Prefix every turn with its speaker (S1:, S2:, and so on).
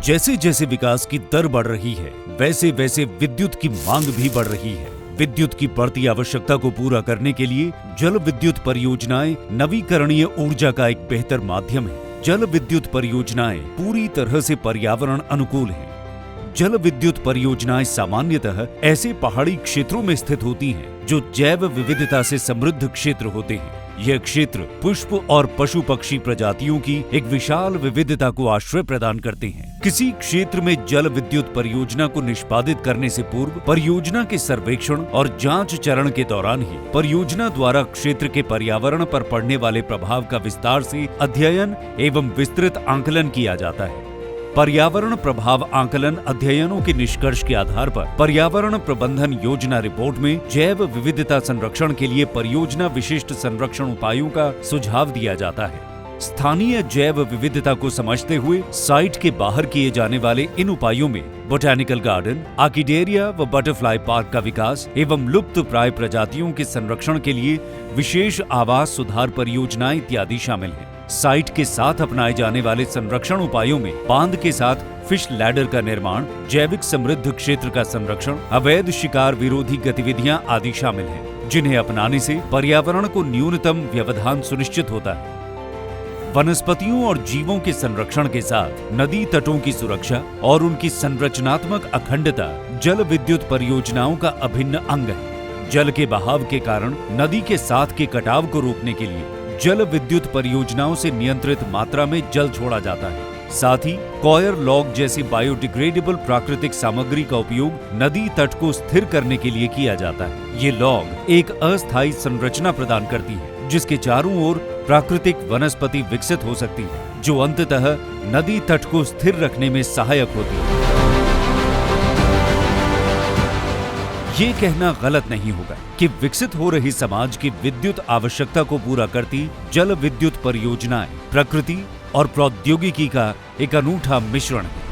S1: जैसे जैसे विकास की दर बढ़ रही है, वैसे वैसे विद्युत की मांग भी बढ़ रही है। विद्युत की बढ़ती आवश्यकता को पूरा करने के लिए जल विद्युत परियोजनाएं नवीकरणीय ऊर्जा का एक बेहतर माध्यम है। जल विद्युत परियोजनाएं पूरी तरह से पर्यावरण अनुकूल हैं। जल विद्युत परियोजनाएं सामान्यतः ऐसे पहाड़ी क्षेत्रों में स्थित होती हैं जो जैव विविधता से समृद्ध क्षेत्र होते हैं। यह क्षेत्र पुष्प और पशु पक्षी प्रजातियों की एक विशाल विविधता को आश्रय प्रदान करते हैं। किसी क्षेत्र में जल विद्युत परियोजना को निष्पादित करने से पूर्व परियोजना के सर्वेक्षण और जांच चरण के दौरान ही परियोजना द्वारा क्षेत्र के पर्यावरण पर पड़ने वाले प्रभाव का विस्तार से अध्ययन एवं विस्तृत आंकलन किया जाता है। पर्यावरण प्रभाव आंकलन अध्ययनों के निष्कर्ष के आधार पर पर्यावरण प्रबंधन योजना रिपोर्ट में जैव विविधता संरक्षण के लिए परियोजना विशिष्ट संरक्षण उपायों का सुझाव दिया जाता है। स्थानीय जैव विविधता को समझते हुए साइट के बाहर किए जाने वाले इन उपायों में बोटैनिकल गार्डन, आर्किडेरिया व बटरफ्लाई पार्क का विकास एवं लुप्त प्राय प्रजातियों के संरक्षण के लिए विशेष आवास सुधार परियोजनाएं इत्यादि शामिल हैं। साइट के साथ अपनाए जाने वाले संरक्षण उपायों में बांध के साथ फिश लैडर का निर्माण, जैविक समृद्ध क्षेत्र का संरक्षण, अवैध शिकार विरोधी गतिविधियां आदि शामिल हैं, जिन्हें अपनाने से पर्यावरण को न्यूनतम व्यवधान सुनिश्चित होता है। वनस्पतियों और जीवों के संरक्षण के साथ नदी तटों की सुरक्षा और उनकी संरचनात्मक अखंडता जल विद्युत परियोजनाओं का अभिन्न अंग है। जल के बहाव के कारण नदी के साथ के कटाव को रोकने के लिए जल विद्युत परियोजनाओं से नियंत्रित मात्रा में जल छोड़ा जाता है। साथ ही कॉयर लॉग जैसी बायोडिग्रेडेबल प्राकृतिक सामग्री का उपयोग नदी तट को स्थिर करने के लिए किया जाता है। ये लॉग एक अस्थायी संरचना प्रदान करती है, जिसके चारों ओर प्राकृतिक वनस्पति विकसित हो सकती है, जो अंततः नदी तट को स्थिर रखने में सहायक होती है। ये कहना गलत नहीं होगा कि विकसित हो रही समाज की विद्युत आवश्यकता को पूरा करती जल विद्युत परियोजनाएं प्रकृति और प्रौद्योगिकी का एक अनूठा मिश्रण है।